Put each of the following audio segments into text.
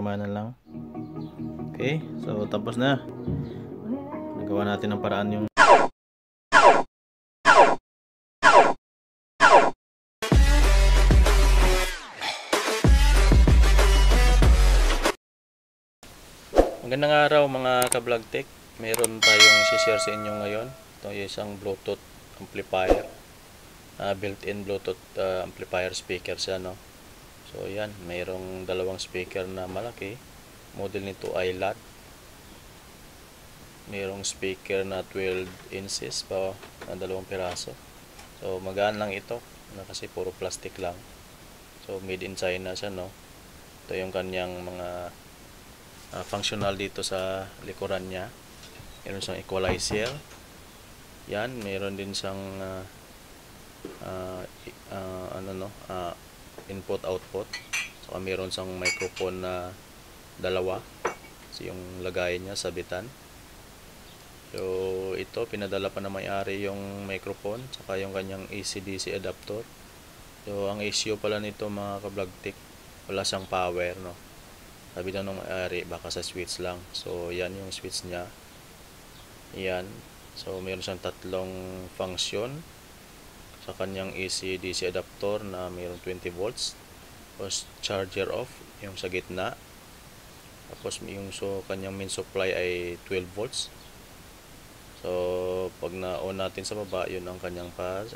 tama na lang. Okay, so tapos na. Nagawa natin ng paraan yung magandang araw mga ka-vlog tech. Meron tayong share sa inyo ngayon. Ito yung isang Bluetooth amplifier. Built-in Bluetooth amplifier speaker siya, no? So yan, mayroong dalawang speaker na malaki. Model nito ay LAT. Mayroong speaker na 12 inches pa na dalawang piraso. So magaan lang ito kasi puro plastic lang. So made in China siya, no? Ito yung kanyang mga functional dito sa likuran niya. Meron siyang equalizer. Yan, meron din siyang input output. So meron siyang microphone na dalawa. So yung lagayan niya sabitan. So ito pinadala pa na may-ari yung microphone saka yung kanyang AC/DC adapter. So ang issue pala nito mga ka-vlog tech, wala siyang power, no. Sabi daw ng may-ari baka sa switch lang. So yan yung switch niya. Yan. So meron siyang tatlong function sa kanyang AC/DC adapter na mayroong 20 volts. Tapos charger off yung sa gitna. Tapos yung kanyang main supply ay 12 volts. So pag na-on natin sa baba, yun ang kanyang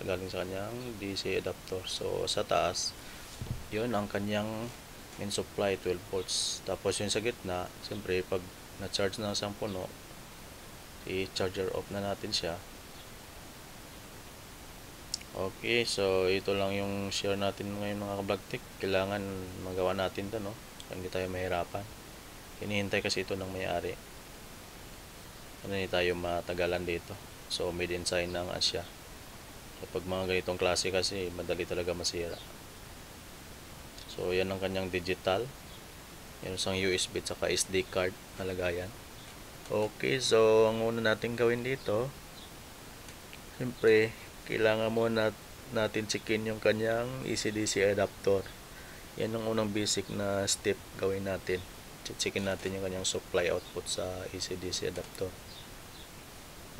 galing sa kanyang DC adapter. So sa taas, yun ang kanyang main supply 12 volts. Tapos yung sa gitna, siyempre pag na-charge na siyang puno, i-charger off na natin siya. Okay, so ito lang yung share natin ngayon mga ka-vlog tech. Kailangan magawa natin to, no? Hindi tayo mahirapan. Hinihintay kasi ito ng may-ari. Hindi tayo matagalan dito. So made in China nga siya. So pag mga ganitong klase kasi madali talaga masira. So yan ang kanyang digital. Yan isang USB at saka SD card na lagayan. Okay, so ang una natin gawin dito, siyempre kailangan muna natin checkin yung kanyang AC/DC adapter. Yan ang unang basic na step gawin natin. Checkin natin yung kanyang supply output sa AC/DC adapter.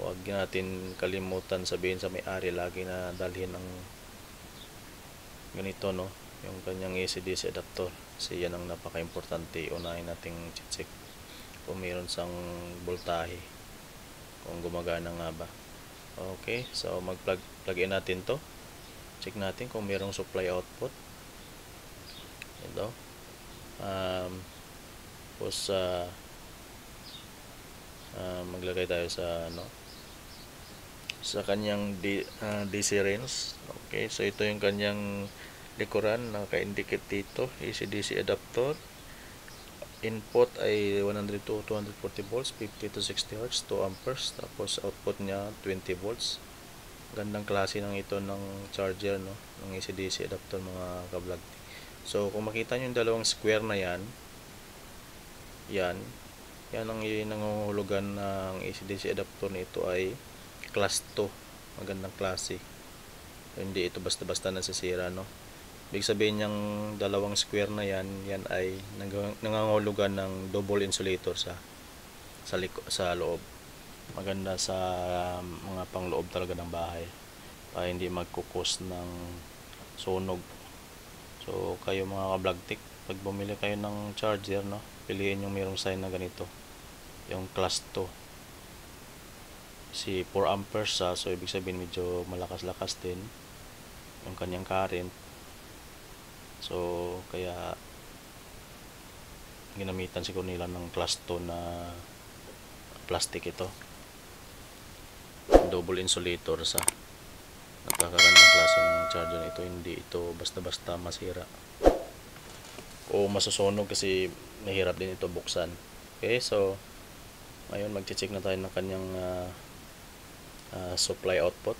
Huwag natin kalimutan sabihin sa may-ari lagi na dalhin ng ganito, no, yung kanyang AC/DC adapter. Kasi yan ang napaka-importante. Unahin nating check kung mayroon sang voltahe, kung gumagana nga ba. Okay, so mag-plug in natin to. Check natin kung mayroong supply output. Ito. Tapos maglagay tayo sa sa kanyang DC range. Okay, so ito yung kanyang likuran, naka-indicate dito, AC/DC adapter. Input ay 100 to 240 volts, 50 to 60 Hz, 2 amperes. Tapos output niya 20 volts. Gandang klase ng ito ng charger, no, ng AC/DC adapter mga ka-vlog. So kung makita nyo yung dalawang square na yan ang nangungulugan ng AC/DC adapter nito ay class 2, magandang klase. So, hindi ito basta-basta nasisira, no. Ibig sabihin yung dalawang square na yan ay nangangahulugan ng double insulator sa loob. Maganda sa mga pangloob talaga ng bahay para hindi magkukos ng sunog. So kayo mga ka-vlog tech, pag bumili kayo ng charger, no, piliin yung mayroong sign na ganito, yung class 2. Si 4 amperes sa, so ibig sabihin medyo malakas-lakas din yung kanyang current. So kaya ginamitan siguro nila ng class 2 na plastic ito. Double insulator sa. Napakagandang klaseng charger nito, hindi ito basta-basta masira o masusunog kasi mahirap din ito buksan. Okay, so ngayon mag-check na tayo ng kanyang supply output.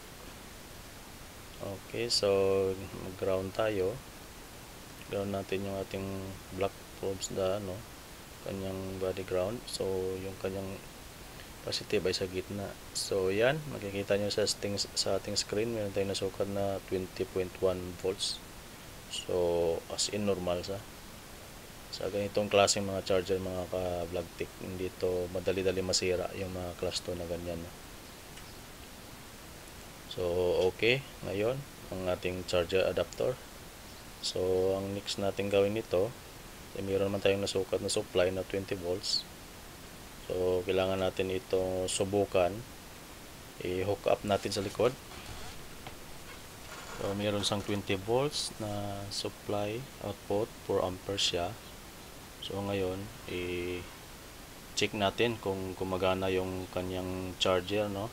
Okay, so mag-ground tayo. Ground natin yung ating black probes kanyang body ground. So yung kanyang positive ay sa gitna. So yan, makikita nyo sa ating screen, meron tayong nasukat na 20.1 volts. So as in normal sa. Sa ganitong klaseng mga charger mga ka-vlogtech, hindi to madali-dali masira yung mga class 2 na ganyan. So okay, ngayon ang ating charger adapter. So ang next natin gawin nito, mayroon naman tayong nasukat na supply na 20 volts. So kailangan natin itong subukan, i-hook up natin sa likod. So mayroon siyang 20 volts na supply output, 4 amperes siya. So ngayon, i-check natin kung gumagana yung kanyang charger, no?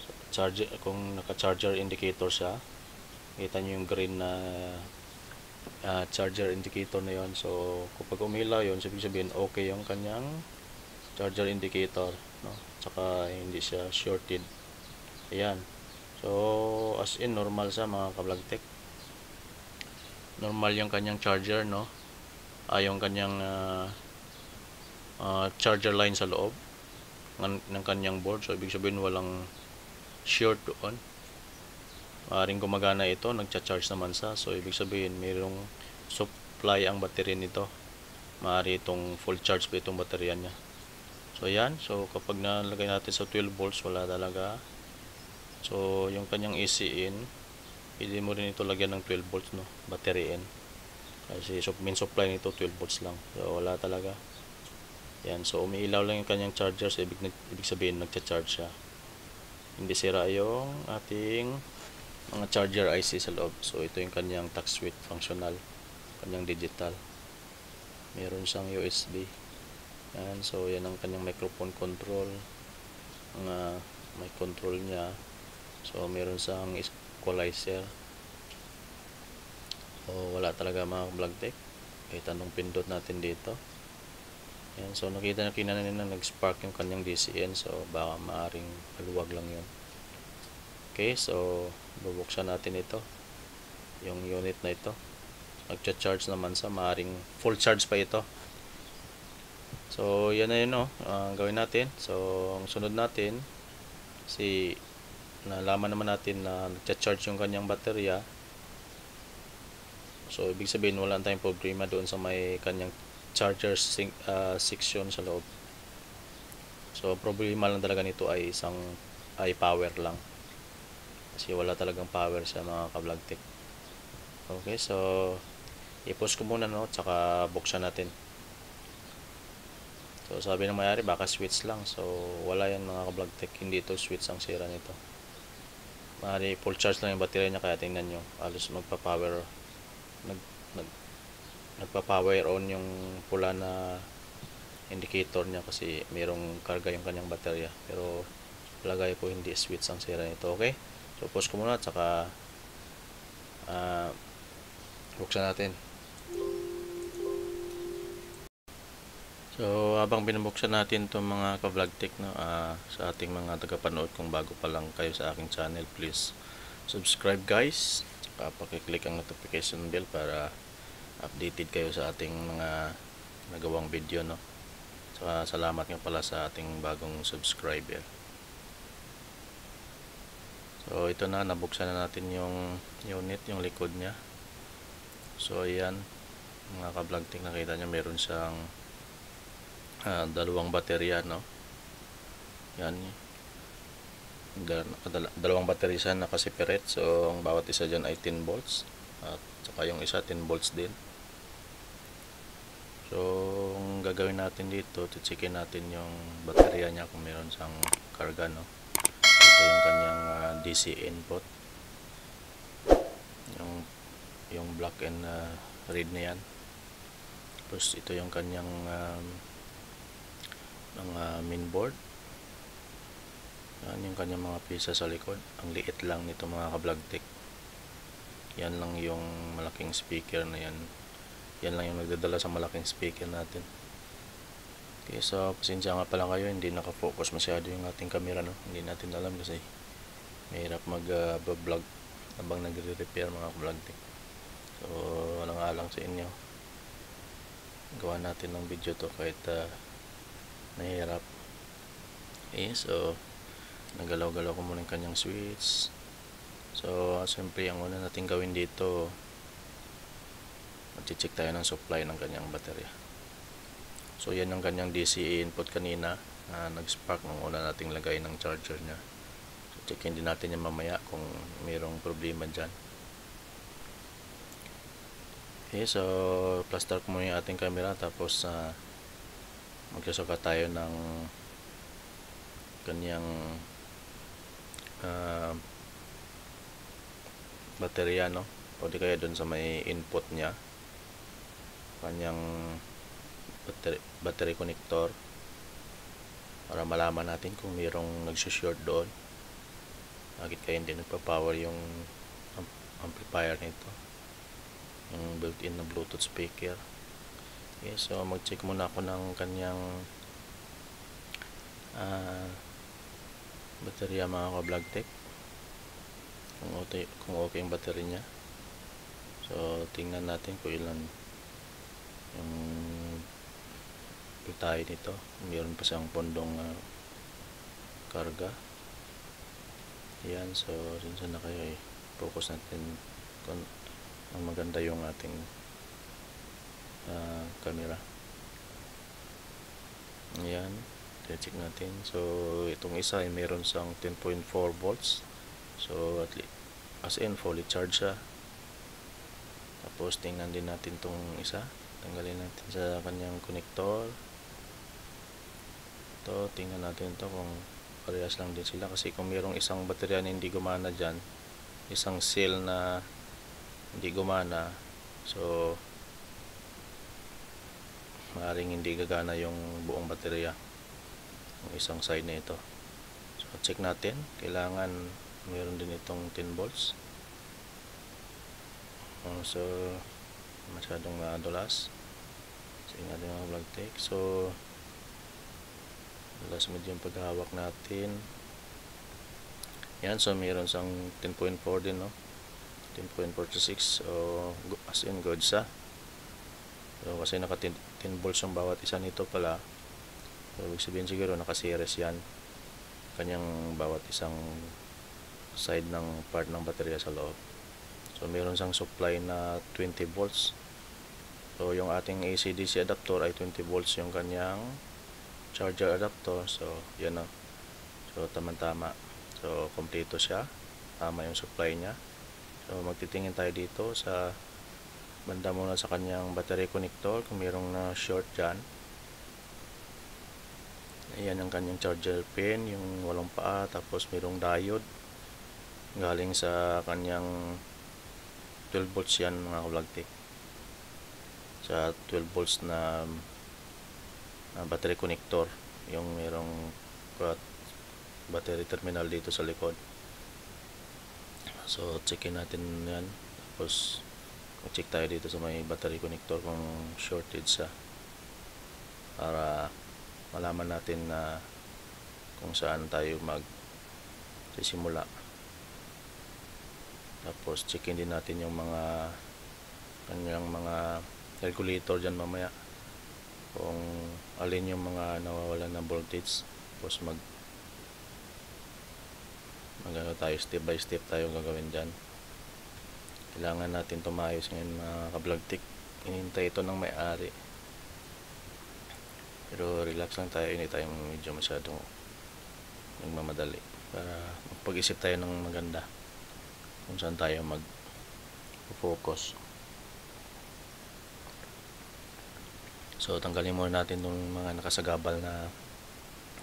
So, charger, kung naka-charger indicator siya, kita nyo yung green na charger indicator na yon. So kapag umilaw yun, sabihin sabihin okay yung kanyang charger indicator, no? Tsaka hindi siya shorted. Ayan. So as in normal sa mga ka-vlogtech. Normal yung kanyang charger, no? Yung kanyang charger line sa loob ng kanyang board. So ibig sabihin walang short doon. Maaaring gumagana ito, nagcha-charge naman sa. So ibig sabihin mayroong supply ang battery nito. Maaari itong full charge pa itong baterya niya. So yan, so kapag nalagay natin sa 12 volts wala talaga. So yung kanyang AC in, pwede mo rin ito lagyan ng 12 volts, no, battery in. Kasi main supply nito 12 volts lang. So wala talaga. Yan, so umiilaw lang yung kanyang charger, so ibig sabihin nagcha-charge siya. Hindi sira yung ating mga charger IC sa loob. So ito yung kanyang touch switch functional, kanyang digital. Meron siyang USB. Yan, so yan ang kanyang microphone control. May control niya. So meron siyang equalizer. O wala talaga mga vlogtech. Kahit anong pindot natin dito. Yan, so nakita na nila nag-spark yung kanyang DCN. So baka maaring maluwag lang yun. Okay, so bubuksan natin ito. Yung unit na ito. Nagcha-charge naman sa, maaring full charge pa ito. So yan na yun, no? Gawin natin. So ang sunod natin, nalaman naman natin na nagcha-charge yung kanyang baterya. So ibig sabihin wala tayong problema doon sa may kanyang charger section sa loob. So problema lang talaga nito ay power lang. Kasi wala talagang power sa mga ka-vlogtech. Okay, so i-pause ko muna, no, tsaka buksan natin. So sabi ng mayari baka switch lang. So wala yan mga ka-vlogtech, hindi ito switch ang sira nito. Maaari full charge lang yung baterya niya, kaya tingnan nyo halos magpa-power on yung pula na indicator niya kasi mayroong karga yung kanyang baterya. Pero palagay ko hindi switch ang sira nito. Okay, so pause ko muna at saka buksan natin. So habang binubuksan natin itong mga ka-vlogtech, no, sa ating mga tagapanood, kung bago pa lang kayo sa aking channel, please subscribe guys. Pakiclick ang notification bell para updated kayo sa ating mga nagawang video, no. So, salamat nga pala sa ating bagong subscriber. So ito na, nabuksan na natin yung unit, yung likod niya. So ayan mga ka-vlogtech, nakita nyo meron siyang dalawang baterya, no. Yan, dalawang baterya siya nakaseparate. So ang bawat isa dyan ay 10 volts at saka yung isa 10 volts din. So ang gagawin natin dito, checkin natin yung baterya niya kung meron siyang karga, no. Ito yung kanyang DC input, yung black and red na yan. Tapos ito yung kanyang mga mainboard. Yan yung kanyang mga pisa sa likod. Ang liit lang nito mga ka-vlogtech. Yan lang yung malaking speaker na yan. Yan lang yung nagdadala sa malaking speaker natin. Okay, so pasensya nga pala kayo, hindi nakafocus masyado yung ating camera, no. Hindi natin alam kasi mahirap mag-vlog habang nagre-repair mga ka-vlogtech. So walang alang sa inyo, gawa natin ng video to kahit nahihirap. Okay, so nagalaw-galaw ko muna yung kanyang switch. So siyempre ang una natin gawin dito, Mag-check tayo ng supply ng kanyang baterya. So yan yung kanyang DC input kanina, nag-spark nung una nating lagay ng charger nya. So checkin din natin yan mamaya kung mayroong problema dyan. Okay, so plaster ko muna yung ating camera, tapos magsusukat tayo ng kanyang baterya, no? O di kaya dun sa may input nya, kanyang battery connector, para malaman natin kung mayroong nagsushort doon, bakit kaya hindi nagpa-power yung amplifier nito, yung built-in na Bluetooth speaker. Okay, so mag-check muna ako ng kanyang baterya, mga ka-vlog tech, kung okay yung battery nya. So tingnan natin kung ilan yung tayo nito. Mayroon pa siyang pondong karga. Yan, so sinsa na kayo, focus natin kung ang maganda yung ating camera. Yan, check natin. So itong isa ay mayroon siyang 10.4 volts. So at least, as in fully charged siya. Tapos tingnan din natin tong isa, tanggalin natin sa kanyang connector. Ito, tingnan natin to kung parehas lang din sila, kasi kung mayroong isang baterya na hindi gumana dyan, isang cell na hindi gumana, so maaaring hindi gagana yung buong baterya, yung isang side na ito. So check natin, kailangan mayroon din itong 10 volts. So masyadong madulas, check natin mga vlog tech. So last medium paghawak natin. Yan, so mayroon sang 10.4 din, no? 10.46. So as in good sa. So kasi naka 10 volts yung bawat isa nito pala. So ibig sabihin siguro naka-series yan, kanyang bawat isang side ng part ng baterya sa loob. So mayroon sang supply na 20 volts. So yung ating AC/DC adapter ay 20 volts yung kanyang charger adapter. So yan, no? So tama-tama. So kompleto siya, tama yung supply nya. So magtitingin tayo dito sa banda muna sa kanyang battery connector kung mayroong na short dyan. Ayan ang kanyang charger pin, yung walong paa, tapos mayroong diode galing sa kanyang 12 volts yan, mga ka-vlog tech. Sa 12 volts na battery connector, yung mayroong battery terminal dito sa likod. So checkin natin yan, tapos check tayo dito sa may battery connector kung shorted siya, para malaman natin na kung saan tayo magsisimula. Tapos checkin din natin yung mga kanyang mga regulator dyan mamaya, kung alin yung mga nawawalan ng voltage. Tapos ano tayo, step by step tayo gagawin dyan. Kailangan natin tumayos ngayon, mga ka-vlog tech. Hinintay ito ng may-ari, pero relax lang tayo, hindi tayo medyo masyadong nagmamadali, para magpag-isip tayo ng maganda kung saan tayo mag-focus. So tanggalin muna natin itong mga nakasagabal na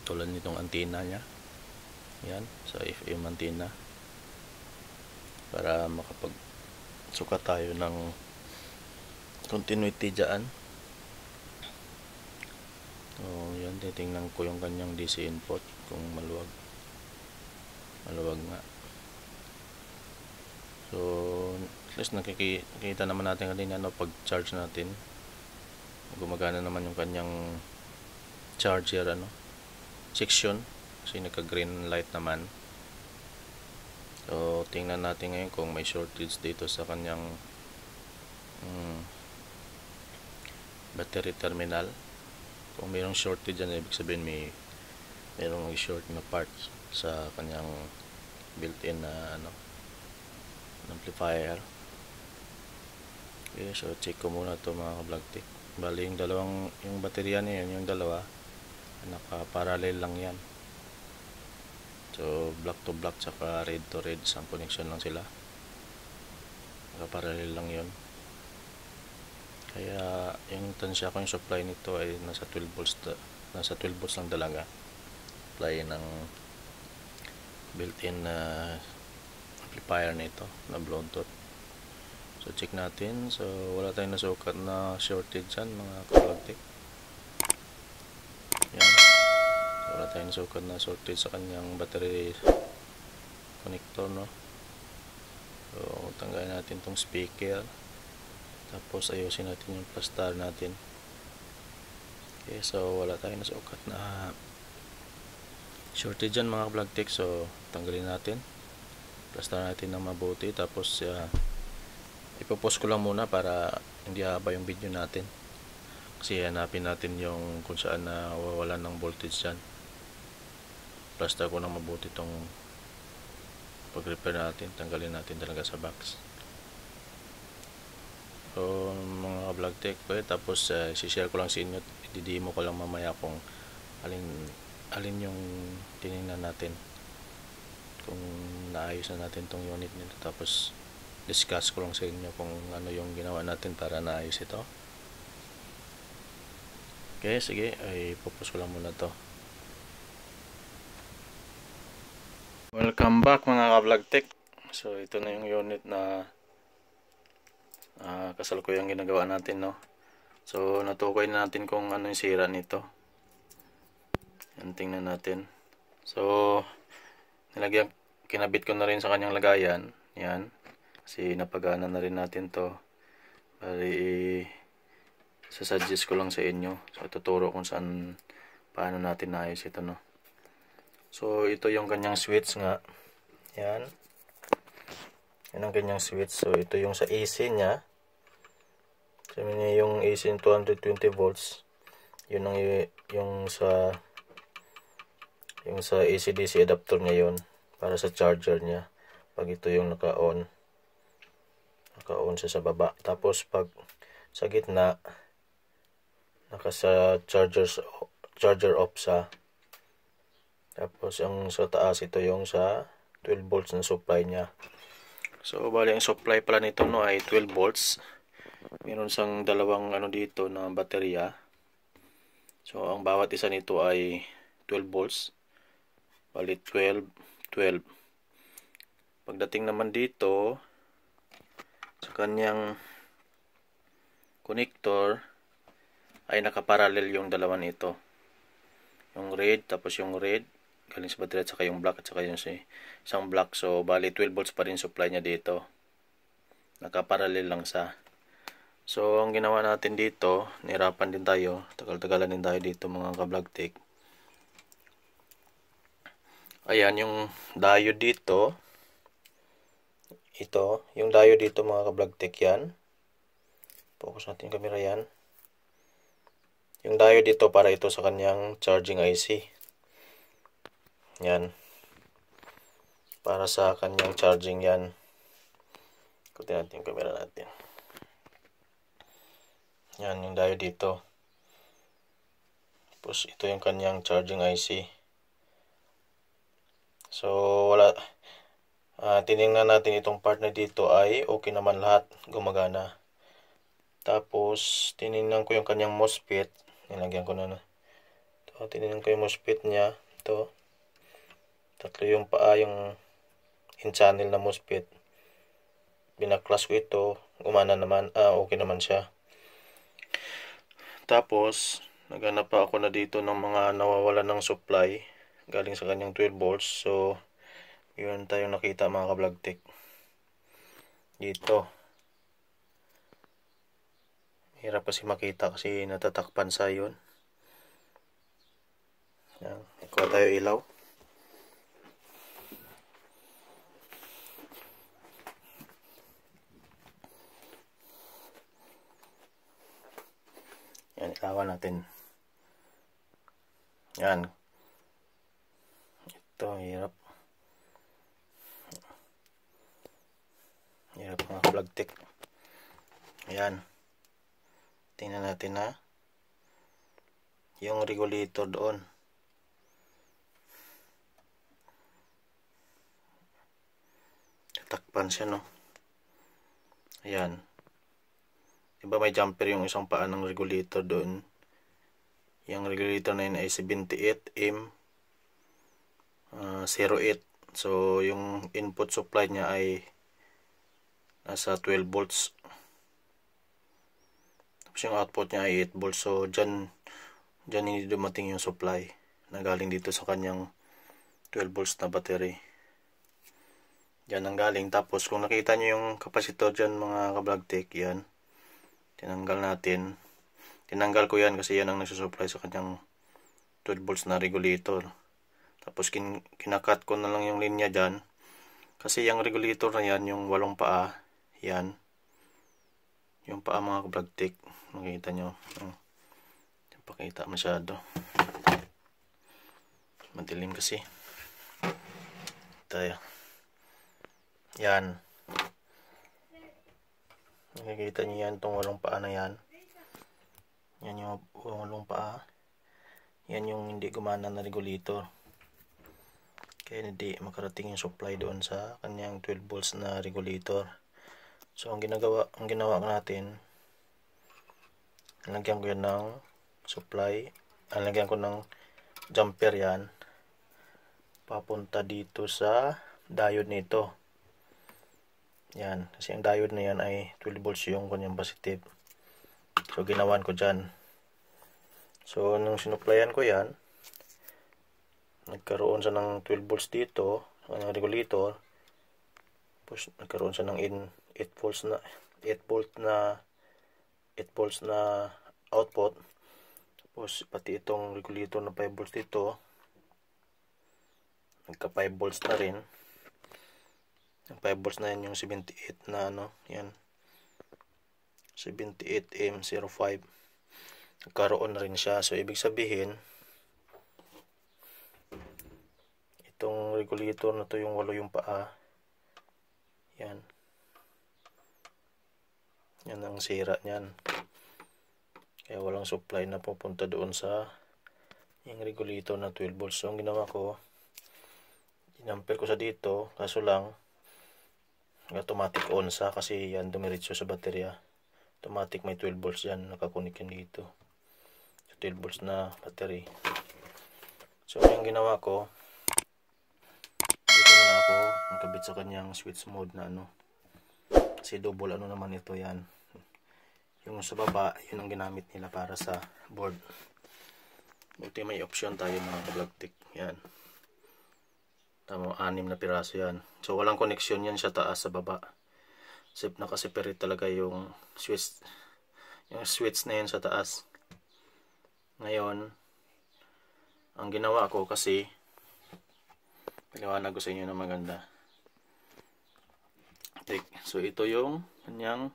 tulad nitong antenna nya. Yan, sa FM antenna, para makapagsukat tayo ng continuity dyan. So yan, titingnan ko yung kanyang DC input kung maluwag nga. So at least nakikita naman natin kanina, no, pag charge natin gumagana naman yung kanyang charger section, kasi naka green light naman. So tingnan natin ngayon kung may shortage dito sa kanyang battery terminal. Kung mayroong shortage dyan, ibig sabihin mayroong short na parts sa kanyang built-in na amplifier. Okay, so check ko muna to mga ka-vlog tech. Bali yung baterya niya yun, yung dalawa, naka-parallel lang yan. So black to black tsaka red to red, isang connection lang sila. Naka-parallel lang yun. Kaya yung tansya ko yung supply nito ay nasa 12 volts, nasa 12 volts lang talaga. Supply ng built-in amplifier nito na Bluetooth. So check natin. So wala tayong nasukat na shortage dyan mga ka-vlog tech. Yan. So wala tayong nasukat na shortage sa kanyang battery connector, no. So tanggalin natin tong speaker. Tapos ayusin natin yung plastar natin. Okay, so wala tayong nasukat na shortage dyan mga ka-vlog tech. So tanggalin natin. Plastar natin ng mabuti. Tapos ipopost ko lang muna para hindi haba yung video natin. Kasi hanapin natin yung kung saan na wawalan ng voltage dyan. Plastar ko ng mabuti itong pag-repair natin. Tanggalin natin talaga sa box. So mga vlog tech tapos si-share ko lang sa inyo, i-demo ko lang mamaya kung alin yung tinignan natin, kung naayos na natin tong unit nito, tapos discuss ko lang sa inyo kung ano yung ginawa natin para naayos ito. Okay, sige, ay pupus ko lang muna to. Welcome back mga ka-vlog tech. So ito na yung unit na kasalukuyang ginagawa natin, no. So natukoy na natin kung ano yung sira nito. Yan, tingnan natin. So kinabit ko na rin sa kanyang lagayan. Yan, kasi napagana na rin natin to. Bali sasuggest ko lang sa inyo. So tuturo kung saan, paano natin naayos ito, no. So ito yung kanyang switch nga. Yan. Yan ang kanyang switch. So ito yung sa AC niya. Sabi niya yung AC 220 volts. Yun ang yung sa AC-DC adapter niya yun, para sa charger niya. Pag ito yung naka-on siya sa baba. Tapos pag sa gitna, sa charger off sa. Tapos ang sa taas, ito yung sa 12 volts na supply niya. So bali ang supply pala nito, no, ay 12 volts. Meron sang dalawang dito na baterya. So ang bawat isa nito ay 12 volts. Bali 12. Pagdating naman dito sa kanyang connector ay nakaparallel yung dalawa nito. Yung red, tapos yung red galing sa baterya, at saka yung black, at saka yung isang black. So bali 12 volts pa rin supply niya dito. Nakaparallel lang sa. So ang ginawa natin dito, nihirapan din tayo, tagal-tagalan din tayo dito mga ka-vlog tech. Ayan yung diode dito. Ito, yung diode dito mga ka-vlog tech, yan. Focus natin yung camera, yan. Yung diode dito para ito sa kanyang charging IC. Yan. Para sa kanyang charging yan. Ikutin natin yung camera natin. Yan yung diode dito. Tapos ito yung kanyang charging IC. So wala, tinignan natin itong part na dito ay okay naman lahat, gumagana. Tapos tinignan ko yung kanyang MOSFET, nilagyan ko na. Ito, tinignan ko yung MOSFET niya. Ito, tatlo yung paa, yung in channel na MOSFET. Binaklas ko ito, gumana naman, okay naman siya. Tapos naghanap pa ako na dito ng mga nawawalan ng supply galing sa kanyang 12 volts. So yun tayong nakita mga ka-vlog tech dito. Hirap kasi makita kasi natatakpan sa yun. Yan, ikuha tayo ilaw. Yan, ilawan natin. Yan. Ito, hirap. Hirap mga ka-vlog tech. Ayan. Tingnan natin na yung regulator doon. Takpan siya, no? Ayan. Diba may jumper yung isang paa ng regulator doon? Yung regulator na yun ay 78M08. So, yung input supply niya ay nasa 12 volts. Tapos yung output niya ay 8 volts. So, dyan hindi dumating yung supply na galing dito sa kanyang 12 volts na battery. Dyan ang galing. Tapos, kung nakita nyo yung capacitor dyan mga ka-vlogtech, yan. Tinanggal natin. Tinanggal ko yan kasi yan ang nagsusupply sa kanyang 12 volts na regulator. Tapos kinakat ko na lang yung linya dyan. Kasi yung regulator na yan, yung 8 paa, yan. Yung paa mga ka-vlogtech. Makikita nyo. Hindi pakita masyado. Madilim kasi. Tayo. Yan. Nakikita nyo yan, itong 8 paa na yan. Yan yung 8 paa. Yan yung hindi gumana na regulator. Kaya hindi makarating yung supply doon sa kanyang 12 volts na regulator. So ang ginawa natin, nalagyan ko yan ng supply. Nalagyan ko ng jumper yan. Papunta dito sa diode nito. Yan, kasi ang diode na yan ay 12 volts yung kanyang positive. So ginawan ko dyan. So nung sinuplayan ko yan, nagkaroon siya ng 12 volts dito, ang regulator. Tapos nagkaroon siya ng 8 volts na output. Tapos pati itong regulator na 5 volts dito, nagka 5 volts na rin. Yung 5 volts na yan, yung 78 na yan. 78M05. Nagkaroon na rin siya. So, ibig sabihin, itong regulator na to, yung 8 yung paa. Yan. Yan ang sira niyan. Kaya walang supply na pupunta doon sa yung regulator na 12 volts. So, ang ginawa ko, dinamper ko sa dito. Kaso lang, automatic on sa kasi yan dumiretso sa baterya. Automatic may 12 volts yan, nakakunik yan dito. 12 volts na battery. So yung ginawa ko, dito na ako nakabit sa kanyang switch mode na kasi double naman ito yan. Yung sa baba, yun ang ginamit nila para sa board. Buti may option tayo mga ka-vlogtech. Yan. Tama, 6 na piraso yan. So walang connection yan sa taas sa baba. Nakaseparate talaga yung switch. Yung switch na yan sa taas. Ngayon, ang ginawa ko kasi, paliwanag ko sa inyo na maganda. So ito yung kanyang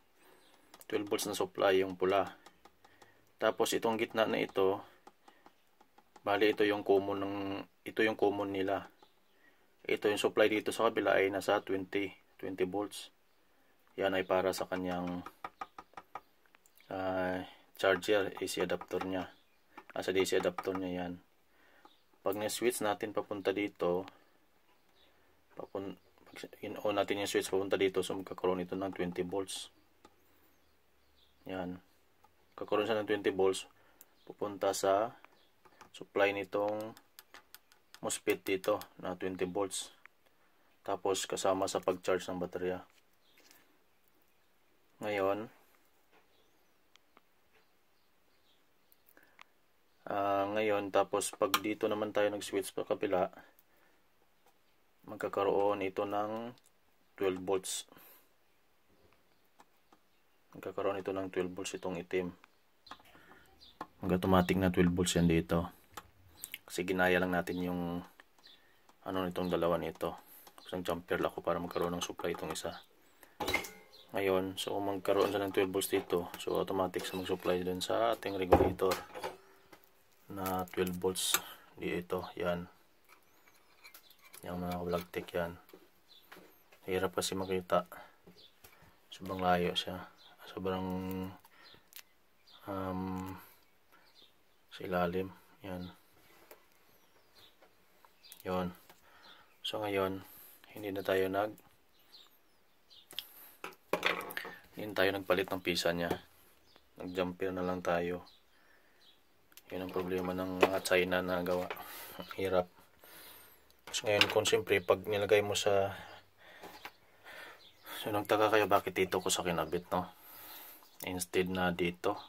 12 volts na supply, yung pula. Tapos itong gitna na ito, bali ito yung common nila. Ito yung supply dito sa kabila ay nasa 20 volts. Yan ay para sa kanyang charger, AC adapter niya. Sa DC adapter niya yan. Pag na-switch natin papunta dito, in-on natin yung switch papunta dito, so magkakaroon ito ng 20 volts. Yan. Kakaroon siya ng 20 volts, pupunta sa supply nitong MOSFET dito na 20 volts. Tapos kasama sa pag-charge ng baterya. Ngayon, tapos pag dito naman tayo nag-switch pa kabila, magkakaroon ito ng 12 volts. Magkakaroon ito ng 12 volts itong itim. Mag-automatic na 12 volts yan dito. Kasi ginaya lang natin yung nitong dalawa nito. Isang jumper lang ako para magkaroon ng supply itong isa. Ngayon, so magkaroon siya ng 12 volts dito. So automatic sa mag-supply dun sa ating regulator na 12 volts dito. Yan. Yung mga vlogtech yan. Hirap kasi makita. Sobrang layo siya. sobrang sa ilalim. Yan. Yun. So ngayon, hindi na tayo nagpalit ng pisa niya. Nag-jumper na lang tayo. Yun ang problema ng mga China na gawa. Hirap. So ngayon, kung siyempre, pag nilagay mo sa... So nagtaka kayo bakit dito ko sa kinabit, no? Instead na dito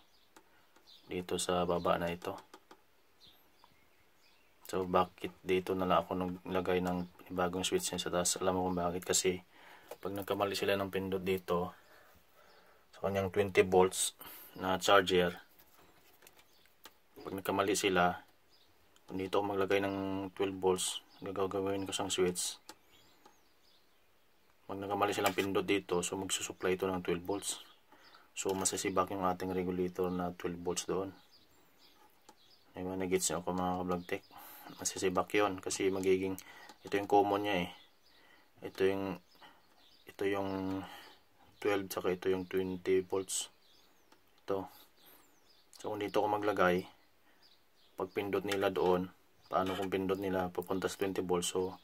sa baba na ito. So bakit dito na lang ako naglagay ng bagong switch niya sa taas? Alam mo kung bakit? Kasi pag nagkamali sila ng pindot dito sa kanyang 20 volts na charger, pag nagkamali sila, kung dito ako maglagay ng 12 volts, gagawin ko sang switch. Pag nagkamali silang pindot dito, so magsusupply ito ng 12 volts. So masisibak yung ating regulator na 12 volts doon. Ayun, nagets nyo ako mga ka-vlog tech. Masisibak yon kasi magiging, ito yung common niya eh. Ito yung 12 saka ito yung 20 volts. Ito. So kung dito ako maglagay, pag pindot nila doon, paano kung pindot nila papunta sa 20 volts, so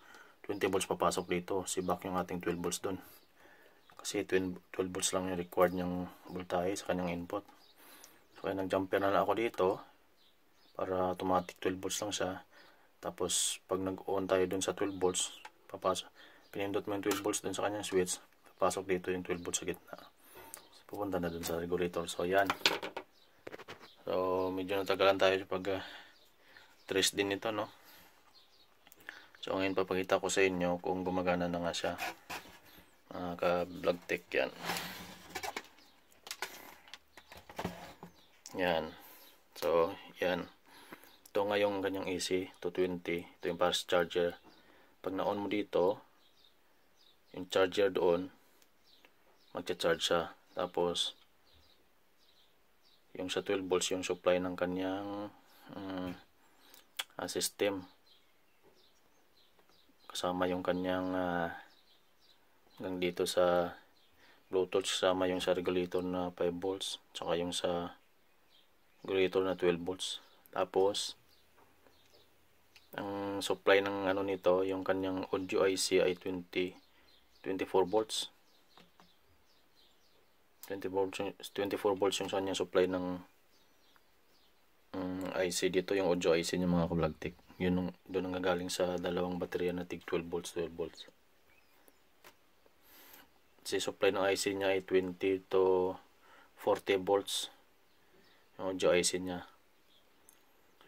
20 volts papasok dito, sibak yung ating 12 volts doon. Kasi 12 volts lang yung required niyang voltahe sa kanyang input. So kaya nag-jumper na lang ako dito para automatic 12 volts lang siya. Tapos pag nag-on tayo dun sa 12 volts, papasok, pinindot mo yung 12 volts dun sa kanyang switch, papasok dito yung 12 volts sa gitna. So, pupunta na dun sa regulator. So yan. So medyo natagalan tayo pag trace din ito, no? So ngayon papakita ko sa inyo kung gumagana na nga siya. Ka-vlog tech yan. Yan. So yan. Ito nga yung kanyang AC 220. Ito yung fast charger. Pag na-on mo dito, yung charger doon, magcha-charge siya. Tapos, yung sa 12 volts, yung supply ng kanyang system. Kasama yung kanyang hanggang dito sa Bluetooth, kasama yung sa regulator na 5 volts. Tsaka yung sa regulator na 12 volts. Tapos, ang supply ng ano nito, yung kanyang audio IC ay 24 volts. 24 volts yung kanyang supply ng IC dito, yung audio IC niya mga ka-vlog tech. Yun doon ang gagaling sa dalawang baterya na tig 12 volts, 12 volts. Si supply ng IC niya ay 20 to 40 volts. Yung audio IC niya.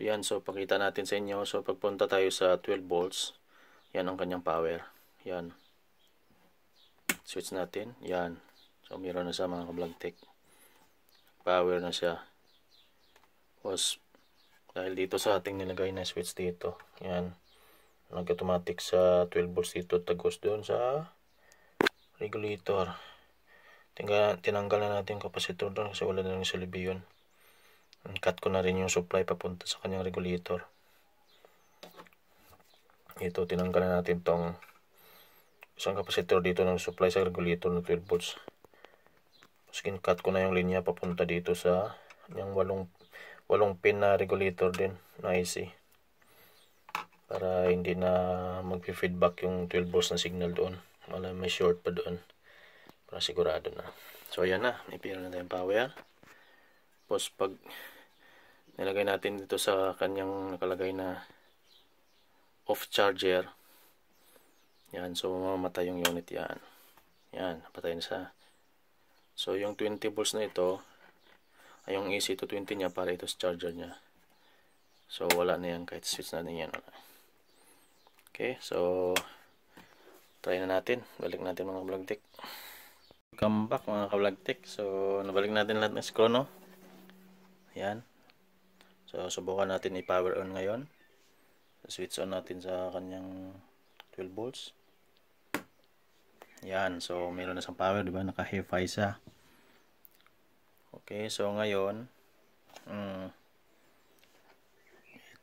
Yan, so pakita natin sa inyo. So pagpunta tayo sa 12 volts, yan ang kanyang power. Yan. Switch natin. Yan. So meron na sa mga ka-vlog tech. Power na siya. Tapos dahil dito sa ating nilagay na switch dito, yan. Nag-automatic sa 12 volts dito, tagos doon sa regulator. Tinanggal na natin yung capacitor doon kasi wala na rin sa libi yun. Cut ko na rin yung supply papunta sa kanyang regulator. Ito, tinanggal na natin tong isang capacitor dito ng supply sa regulator ng 12 volts. Skin cut ko na yung linya papunta dito sa yung 8 pin na regulator din na IC. Para hindi na mag-feedback yung 12 volts na signal doon. May short pa doon. Para sigurado na. So ayan na, may pira na tayong power. Tapos pag nilagay natin dito sa kanyang nakalagay na off charger, yan, so mamamatay yung unit yan. Yan, napatay na siya. So yung 20 volts na ito ay yung AC 220 niya para ito sa charger niya. So wala na yan kahit switch natin yan. Okay, so try na natin. Balik natin mga vlog tech. Welcome back mga ka-vlog tech. So nabalik natin lahat ng screw, no? Yan. So subukan natin i-power on ngayon. Switch on natin sa kanyang 12 volts. Yan. So meron na siyang power, di ba? Naka-hi-fi siya. Okay, so ngayon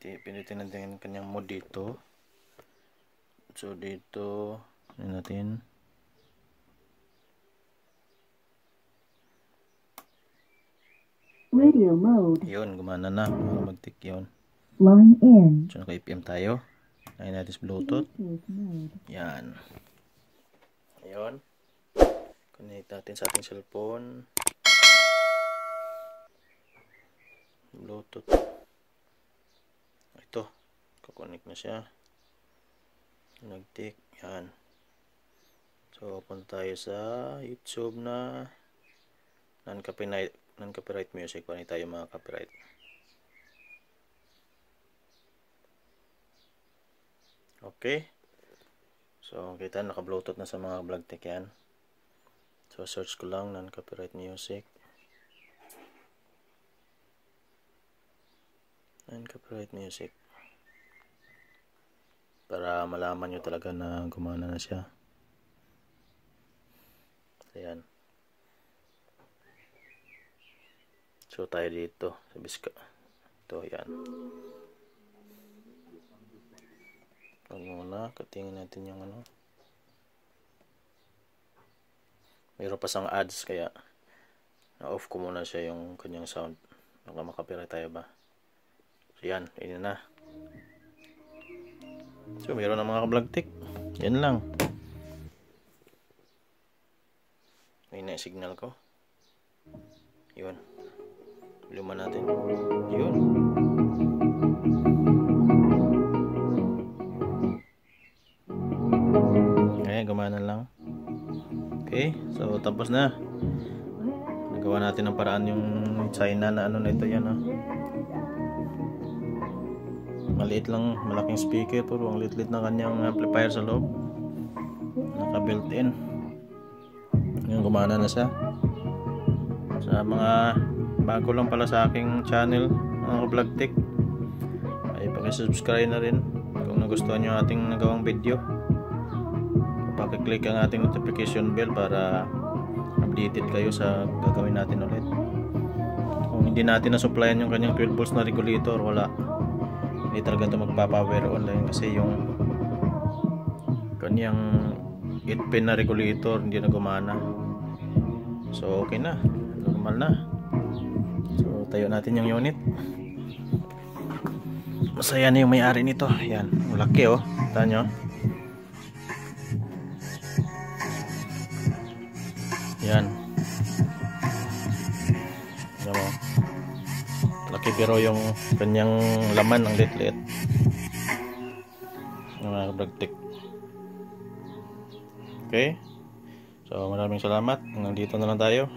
pinutin natin yung kanyang mode dito. So dito natin Radio mode. Yun, gumana na. Mag-tick yun. Line in. So, naka-FM tayo. Lagyan natin sa Bluetooth. Bluetooth mode. Yan. Ayun. Connect natin sa ating cellphone. Bluetooth. Ito. Kakonect na siya. Nag-tick. Yan. So, punta tayo sa YouTube na non-copyright music. Paano tayo mga copyright? Okay. So, kita naka-bluetooth na sa mga vlog tech yan. So, search ko lang non-copyright music. Non-copyright music. Para malaman nyo talaga na gumana na siya. Ayan. So, tayo dito sa Biska. Ito, yan. Huwag muna, katingin natin yung ano. Mayroon pa sang ads, kaya na-off ko muna siya yung kanyang sound. Baka makapira tayo ba? So, yan. Yan na. So, mayroon na mga ka-vlog tech. Yan lang. May na-signal ko. Yun. Luman natin. Yun. Okay, gumana lang. Okay, so tapos na. Nagawa natin ng paraan yung China na ano na ito yan. Maliit lang, malaking speaker, pero ang liit-liit na kanyang amplifier sa loob. Naka-built-in. Yung gumana na siya. Sa mga bago lang pala sa aking channel, mga vlog tech, ay paki-subscribe na rin kung nagustuhan nyo ating nagawang video. Paki-click ang ating notification bell para updated kayo sa gagawin natin ulit. Kung hindi natin na-supplyan yung kanyang 12 volts na regulator, wala. Hindi talaga ito magpa-power online kasi yung kanyang 8-pin na regulator hindi na gumana. So okay na, normal na. So tayo natin yung unit. Masaya na yung may-ari nito. Yan, malaki oh. Kita nyo. Yan. Alam mo. Laki pero yung kanyang laman ang liit-liit. Yung mga bragtik. Okay. So maraming salamat. Hanggang dito na lang tayo.